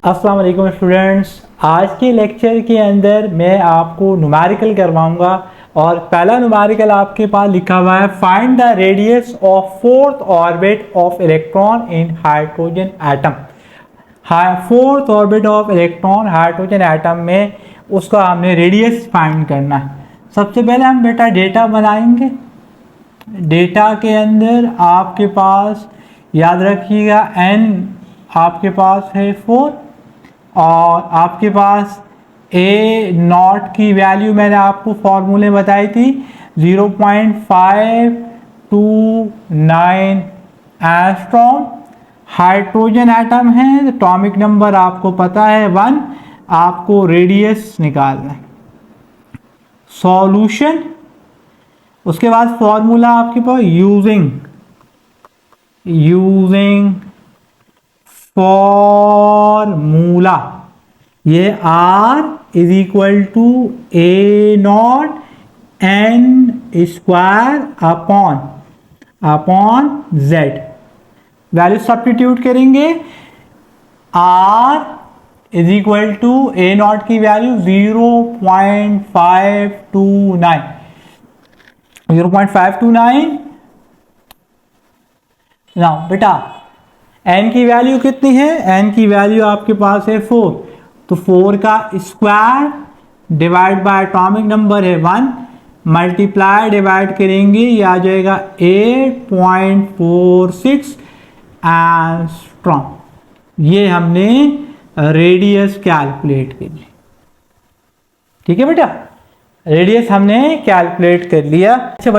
अस्सलाम वालेकुम स्टूडेंट्स। आज के लेक्चर के अंदर मैं आपको न्यूमेरिकल करवाऊंगा और पहला न्यूमेरिकल आपके पास लिखा हुआ है, find the radius of fourth orbit of electron in hydrogen atom. Fourth orbit of electron hydrogen atom में उसका हमने रेडियस फाइंड करना है। सबसे पहले हम बेटा डेटा बनाएंगे। डेटा के अंदर आपके पास याद रखिएगा n आपके पास है 4 और आपके पास ए नॉट की वैल्यू मैंने आपको फॉर्मूले बताई थी 0.529 एंगस्ट्रॉम। हाइड्रोजन एटम है, एटॉमिक नंबर आपको पता है 1। आपको रेडियस निकालना है। सॉल्यूशन, उसके बाद फॉर्मूला आपके पास यूजिंग फॉर्मूला, ये R is equal to A naught N square upon Z. Value substitute करेंगे। R is equal to A naught की वैल्यू 0.529 ना बेटा। n की वैल्यू कितनी है? n की वैल्यू आपके पास है 4, तो 4 का square divide by atomic number है 1, मल्टीप्लाई डिवाइड करेंगे, ये आ जाएगा 8.46 एंगस्ट्रॉम। ये हमने रेडियस कैलकुलेट कर ली। ठीक है बेटा, रेडियस हमने कैलकुलेट कर लिया। अच्छा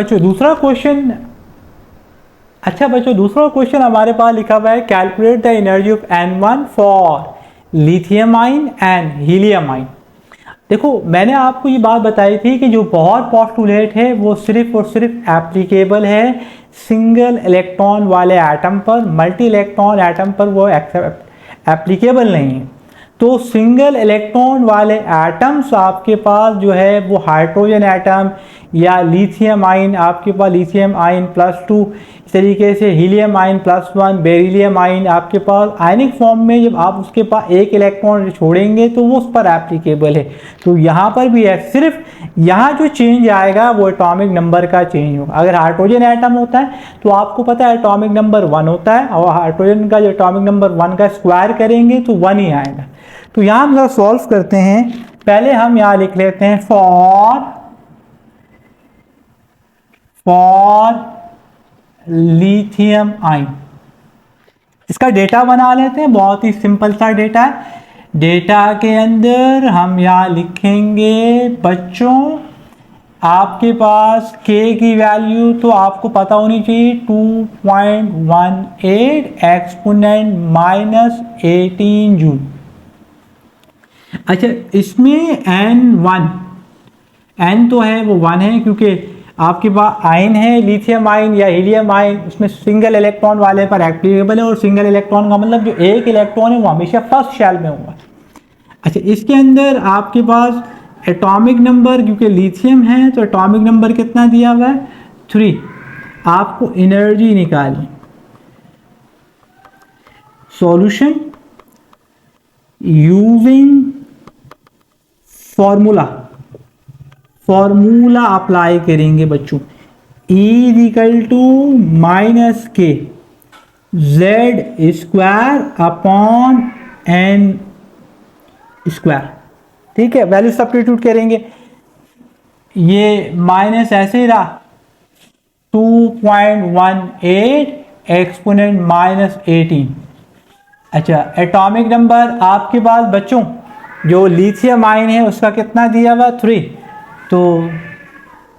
बच्चों, दूसरा क्वेश्चन हमारे पास लिखा हुआ है, calculate the energy of N1 for lithium ion and helium ion. देखो, मैंने आपको ये बात बताई थी कि जो बोहर पोस्टुलेट है वो सिर्फ और सिर्फ एप्लीकेबल है सिंगल इलेक्ट्रॉन वाले एटम पर, मल्टी इलेक्ट्रॉन एटम पर वो एप्लीकेबल नहीं है। तो सिंगल इलेक्ट्रॉन वाले एटम्स आपके पास जो है वो हाइड्रोजन एटम या लिथियम आयन, आपके पास लिथियम आयन +2, इस तरीके से हीलियम आयन +1, बेरिलियम आयन आपके पास आयनिक फॉर्म में जब आप उसके पास एक इलेक्ट्रॉन छोड़ेंगे तो वो उस पर एप्लीकेबल है। तो यहाँ पर भी है, सिर्फ यहाँ जो चेंज आएगा वो एटॉमिक नंबर का चेंज होगा। अगर हाइड्रोजन एटम होता है तो आपको पता है एटॉमिक नंबर 1 होता है, और हाइड्रोजन का जो एटॉमिक नंबर 1 का स्क्वायर करेंगे तो 1 ही आएगा। तो यहाँ हम सॉल्व करते हैं। पहले हम यहाँ लिख लेते हैं फॉर लिथियम आयन। इसका डेटा बना लेते हैं, बहुत ही सिंपल सा डेटा है। डेटा के अंदर हम यहाँ लिखेंगे बच्चों, आपके पास K की वैल्यू तो आपको पता होनी चाहिए 2.18 एक्सपोनेंट -18 जूल। अच्छा, इसमें n तो है वो 1 है, क्योंकि आपके पास आयन है लिथियम आयन या हीलियम आयन, उसमें सिंगल इलेक्ट्रॉन वाले पर एप्लीकेबल है, और सिंगल इलेक्ट्रॉन का मतलब जो एक इलेक्ट्रॉन है वो हमेशा फर्स्ट शेल में होगा। अच्छा, इसके अंदर आपके पास एटॉमिक नंबर, क्योंकि लिथियम है तो एटॉमिक नंबर कितना दिया हुआ है 3। आपको एनर्जी निकालनी। सॉल्यूशन यूजिंग फॉर्मूला अप्लाई करेंगे बच्चों। E equal to -K Z square upon N square. ठीक है, वैल्यू सब्स्टिट्यूट करेंगे। ये माइनस ऐसे ही रहा 2.18 एक्सपोनेंट -18। अच्छा, एटॉमिक नंबर आपके पास बच्चों जो लिथियम आयन है उसका कितना दिया हुआ 3, तो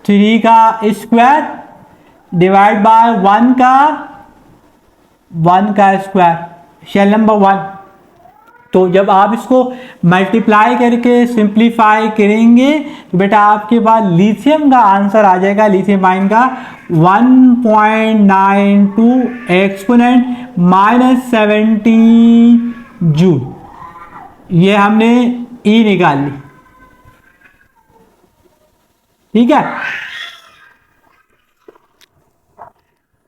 3 का स्क्वायर डिवाइड बाय 1 का स्क्वायर, शेल नंबर 1। तो जब आप इसको मल्टीप्लाई करके सिंप्लीफाई करेंगे तो बेटा आपके पास लिथियम का आंसर आ जाएगा, लिथियम आयन का 1.92 एक्सपोनेंट -17 जूल। ये हमने E निकाल ली। ठीक है,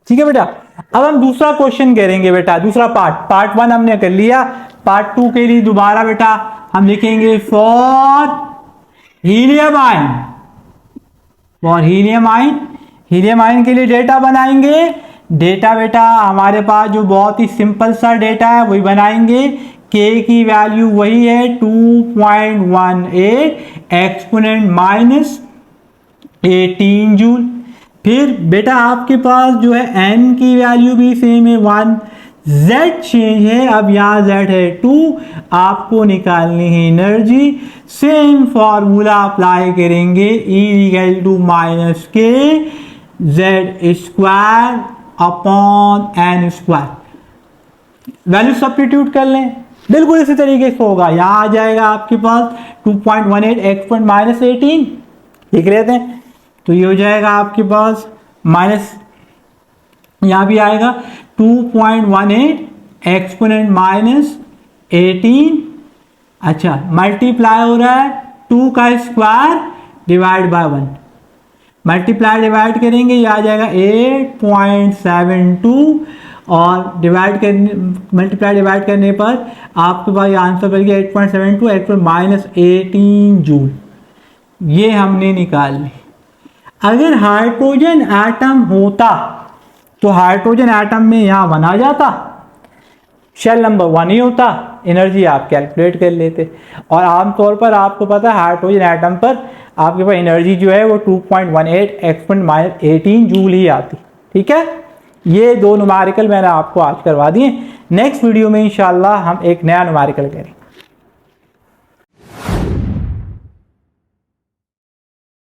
ठीक है बेटा। अब हम दूसरा क्वेश्चन करेंगे बेटा, दूसरा पार्ट 1 हमने कर लिया। पार्ट 2 के लिए दोबारा बेटा हम लिखेंगे for helium ion. For helium ion, helium ion के लिए डेटा बनाएंगे। डेटा बेटा हमारे पास जो बहुत ही सिंपल सा डेटा है वही बनाएंगे। के की वैल्यू वही है 2.18 एक्सपोनेंट माइनस 18 जूल। फिर बेटा आपके पास जो है n की वैल्यू भी सेम है 1, z चेंज है, अब यहाँ z है 2, आपको निकालनी है एनर्जी। सेम फॉर्मूला अप्लाई करेंगे, E इक्वल टू माइनस के z square upon n square. Value substitute कर लें, बिल्कुल इसी तरीके से होगा। यहाँ आ जाएगा आपके पास 2.18 एक्सपोनेंट माइनस 18, लिख लेते हैं। तो ये हो जाएगा आपके पास माइनस, यहाँ भी आएगा 2.18 एक्सपोनेंट माइनस 18। अच्छा, मल्टीप्लाई हो रहा है 2 का square divide by 1। Multiply divide करेंगे, ये आ जाएगा 8.72 और डिवाइड करने, मल्टीप्लाई डिवाइड करने पर आपके पास आंसर बन गया 8.72 एक्सपोनेंट माइनस 18 जूल। ये हमने निकाल ली। अगर हाइड्रोजन एटम होता तो हाइड्रोजन एटम में यहाँ 1 आ जाता, शेल नंबर 1 ही होता, एनर्जी आप कैलकुलेट कर लेते। और आमतौर पर आपको पता है हाइड्रोजन एटम पर आपके पास एनर्जी जो है वो 2.18 एक्सपोनेंट माइनस 18 जूल ही आती। ठीक है, ये दो न्यूमेरिकल मैंने आपको आज करवा दिए। नेक्स्ट वीडियो में इंशाल्लाह हम एक नया न्यूमेरिकल करेंगे।